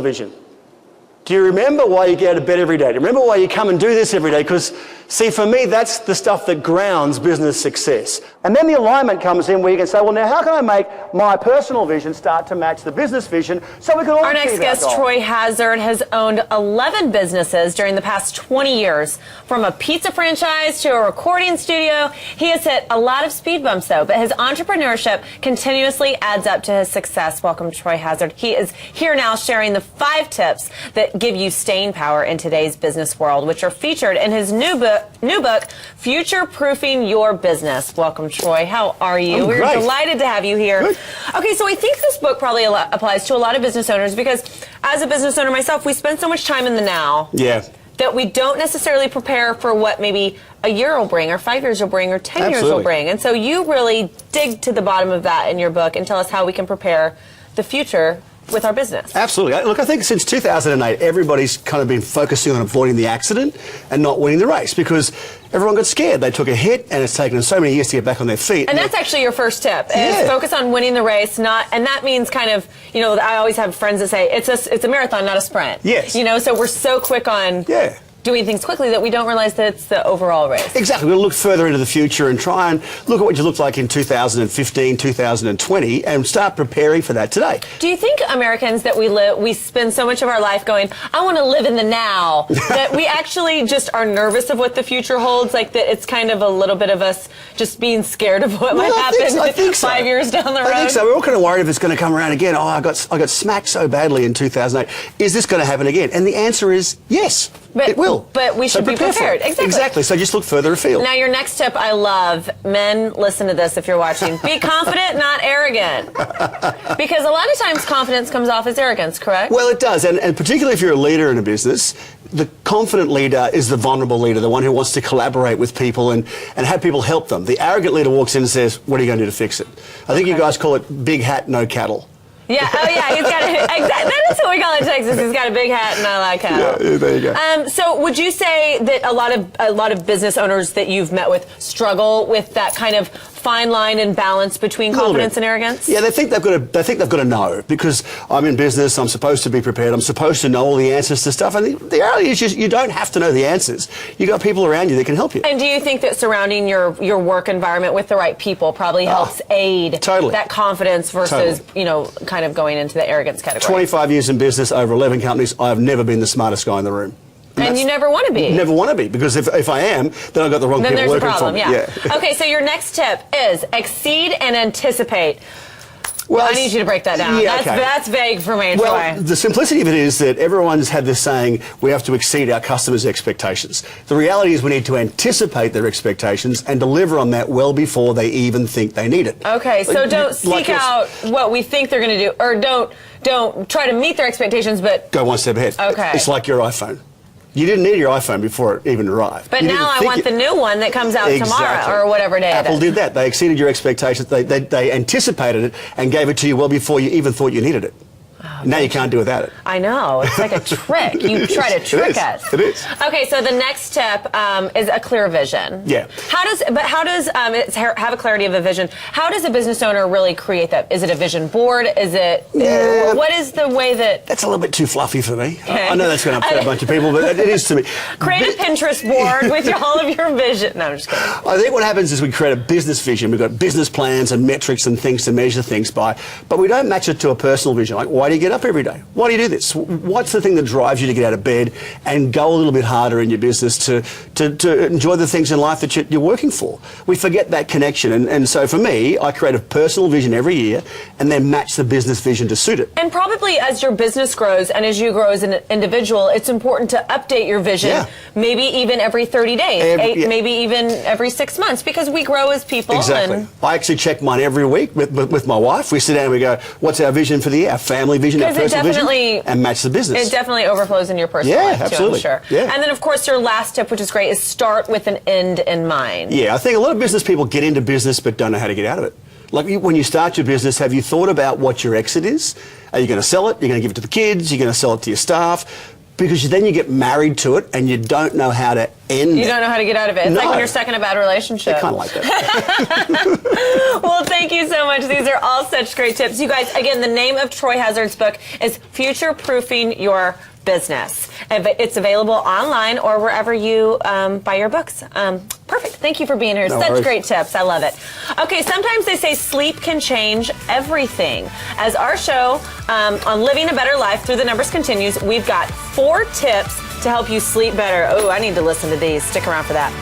vision? Do you remember why you get out of bed every day? Do you remember why you come and do this every day? Because, see, for me, that's the stuff that grounds business success. And then the alignment comes in where you can say, well, now how can I make my personal vision start to match the business vision so we can all Our next guest, Troy Hazard, has owned 11 businesses during the past 20 years. From a pizza franchise to a recording studio, he has hit a lot of speed bumps, though, but his entrepreneurship continuously adds up to his success. Welcome, Troy Hazard. He is here now sharing the 5 tips that give you staying power in today's business world, which are featured in his new book, Future Proofing Your Business. Welcome, Troy. How are you? We're delighted to have you here. Good. Okay, so I think this book probably applies to a lot of business owners because as a business owner myself, we spend so much time in the now. Yeah. That we don't necessarily prepare for what maybe a year will bring, or 5 years will bring, or 10 years will bring. And so you really dig to the bottom of that in your book and tell us how we can prepare the future with our business. Absolutely. Look, I think since 2008, everybody's kind of been focusing on avoiding the accident and not winning the race because everyone got scared. They took a hit and it's taken them so many years to get back on their feet. And that's actually your first tip, is focus on winning the race, and that means kind of, you know, I always have friends that say, it's a marathon, not a sprint. Yes. You know, so we're so quick on doing things quickly that we don't realize that it's the overall race. Exactly. We'll look further into the future and try and look at what you looked like in 2015, 2020 and start preparing for that today. Do you think Americans that we spend so much of our life going, I want to live in the now, that we actually just are nervous of what the future holds, like that it's kind of a little bit of us just being scared of what might happen I think so. 5 years down the road? I think so. We're all kind of worried if it's going to come around again. Oh, I got smacked so badly in 2008. Is this going to happen again? And the answer is yes, it will. But we should be prepared. Exactly. So just look further afield. Now, your next tip I love. Men, listen to this if you're watching. Be confident, not arrogant. Because a lot of times confidence comes off as arrogance, correct? Well, it does. And particularly if you're a leader in a business, the confident leader is the vulnerable leader, the one who wants to collaborate with people and have people help them. The arrogant leader walks in and says, what are you going to do to fix it? I think you guys call it big hat, no cattle. Yeah, oh yeah, he's got that is what we call it in Texas. He's got a big hat and not a lot of cattle. Yeah, there you go. So would you say that a lot of business owners that you've met with struggle with that kind of fine line and balance between confidence and arrogance? Yeah, they think they've got to know because I'm in business, I'm supposed to be prepared, I'm supposed to know all the answers to stuff. And the reality is you don't have to know the answers. You've got people around you that can help you. And do you think that surrounding your work environment with the right people probably helps aid that confidence versus, you know, kind of going into the arrogance category? 25 years in business, over 11 companies, I've never been the smartest guy in the room. And you never want to be. Never want to be, because if I am, then I've got the wrong people working for me. Then there's a problem, yeah. Okay, so your next tip is exceed and anticipate. Well, I need you to break that down. Yeah, that's vague for me. Well, the simplicity of it is that everyone's had this saying, we have to exceed our customers' expectations. The reality is we need to anticipate their expectations and deliver on that well before they even think they need it. Okay, so don't seek out what we think they're going to do, or don't try to meet their expectations, but go one step ahead. Okay. It's like your iPhone. You didn't need your iPhone before it even arrived. But now I want the new one that comes out tomorrow or whatever day Apple it is. did that. They exceeded your expectations. They anticipated it and gave it to you well before you even thought you needed it. Now you can't do without it. I know. It's like a trick. You try to trick us. It is. Okay, so the next tip is a clear vision. Yeah. How does have a clarity of a vision? How does a business owner really create that? Is it a vision board? Is it what is the way that? That's a little bit too fluffy for me. Okay. I know that's going to upset a bunch of people, but it is to me. Create a Pinterest board with all of your vision. No, I'm just kidding. I think what happens is we create a business vision. We've got business plans and metrics and things to measure things by, but we don't match it to a personal vision. Like, why do you get up every day? Why do you do this? What's the thing that drives you to get out of bed and go a little bit harder in your business to enjoy the things in life that you're working for? We forget that connection. And so for me, I create a personal vision every year and then match the business vision to suit it. And probably as your business grows and as you grow as an individual, it's important to update your vision, maybe even every 30 days, maybe even every 6 months, because we grow as people. Exactly. And I actually check mine every week with my wife. We sit down and we go, what's our vision for the year? Our family vision, our personal vision, and match the business. It definitely overflows in your personal life too, absolutely. I'm sure. Yeah. And then, of course, your last tip, which is great, is start with an end in mind. Yeah, I think a lot of business people get into business but don't know how to get out of it. Like when you start your business, have you thought about what your exit is? Are you going to sell it? You're going to give it to the kids? You're going to sell it to your staff? because then you get married to it and you don't know how to end You don't know how to get out of it. It's like when you're stuck in a bad relationship. Kind of like that. Well, thank you so much. These are all such great tips. You guys, again, the name of Troy Hazard's book is Future Proofing Your Business. And it's available online or wherever you buy your books. Perfect. Thank you for being here. No Such worries. great tips. I love it. Okay, sometimes they say sleep can change everything. As our show on Living a Better Life Through the Numbers continues, we've got 4 tips to help you sleep better. Oh, I need to listen to these. Stick around for that.